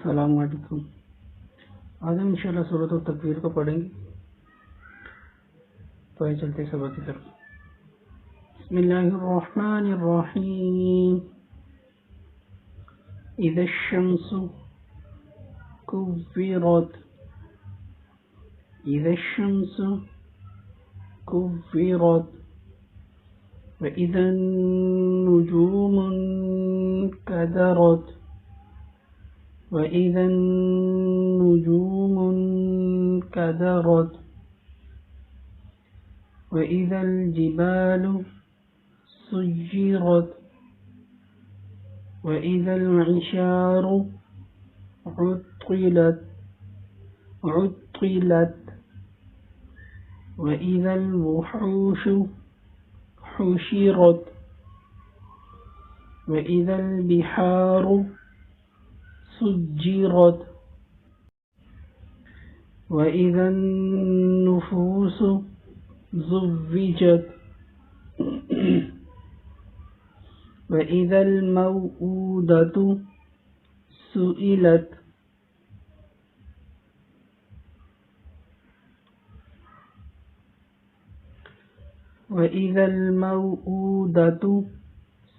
السلام علیکم۔ آج ہم انشاءاللہ سورۃ التکویر کو پڑھیں گے۔ تو آئیے چلتے سبق کی طرف۔ بسم اللہ الرحمن الرحیم۔ اذا الشمس كورت، اذا الشمس كورت، واذا النجوم انكدرت، وإذا النجوم انكدرت، وإذا الجبال سيرت، وإذا العشار عطلت، وإذا الوحوش حشرت، وإذا البحار سجرت، وإذا النفوس زوجت، وإذا الموءودة سئلت، وإذا الموءودة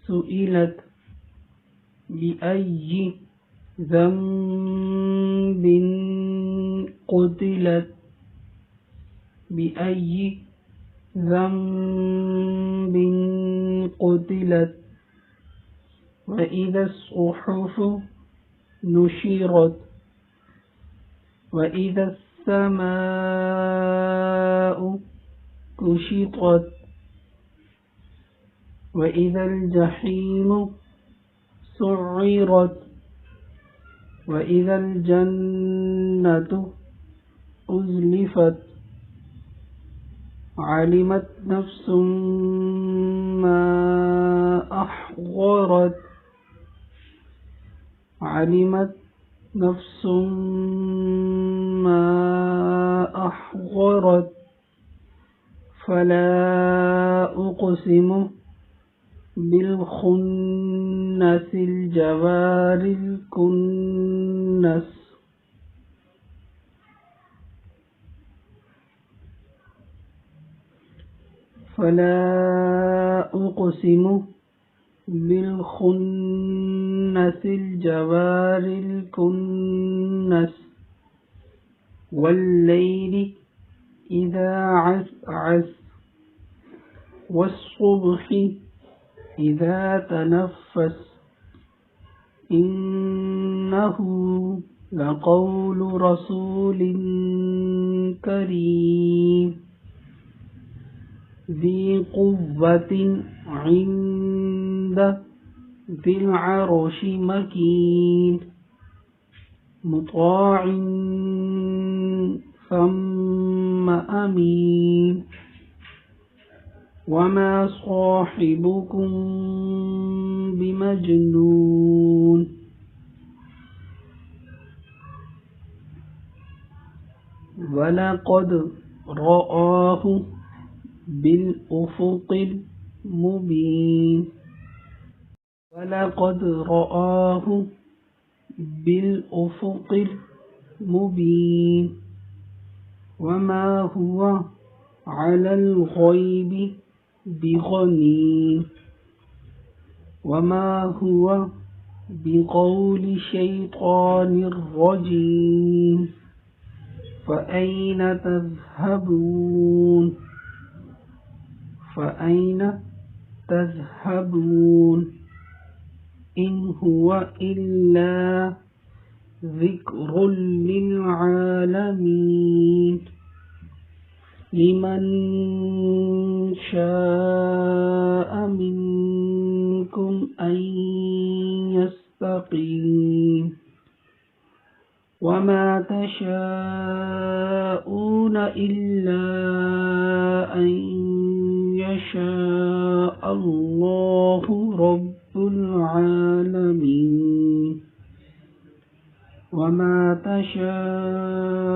سئلت بأي ذنب قتلت، بأي ذنب قتلت، وإذا الصحف نشرت، وإذا السماء كشطت، وإذا الجحيم سعرت، وإذا الجنة أزلفت، علمت نفس ما أحضرت، علمت نفس ما أحضرت، فلا أقسم بالخنس الجوار الكنس، فلا أقسم بالخنس الجوار الكنس، والليل إذا عسعس، والصبح إذا تنفس، إنه لقول رسول كريم ذي قوة عند ذي العرش مكين، مطاع ثم أمين، وما صاحبكم بمجنون، ولقد رآه بالأفق المبين، ولقد رآه بالأفق المبين، وما هو على الغيب بضنين، وما هو بقول شيطان رجيم، فأين تذهبون، فأين تذهبون، إن هو إلا ذكر للعالمين، لمن شاء منكم أن يستقيم، وما تشاءون إلا أن يشاء الله رب العالمين، وما تشاءون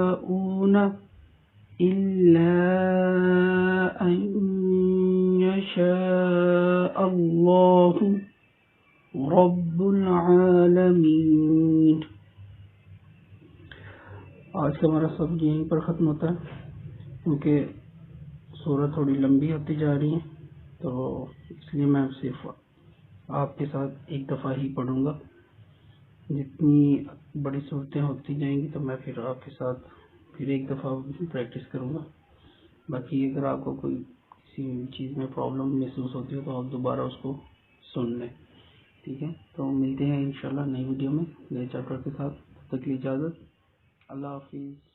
إلا أن يشاء الله رب العالمين. آج کا ہمارا سبق یہیں پر ختم ہوتا ہے، کیونکہ سورہ تھوڑی لمبی ہوتی جا رہی ہے، تو اس لیے میں صرف آپ کے ساتھ ایک دفعہ ہی پڑھوں گا. جتنی بڑی صورتیں ہوتی جائیں گی تو میں پھر آپ کے ساتھ پھر ایک دفعہ پریکٹس کروں گا. باقی اگر آپ کو کوئی کسی چیز میں پرابلم محسوس ہوتی ہو تو آپ دوبارہ اس کو سن لیں. ٹھیک ہے، تو ملتے ہیں انشاءاللہ نئی ویڈیو میں نئے چیپٹر کے ساتھ. تب تک کی اجازت. اللہ حافظ.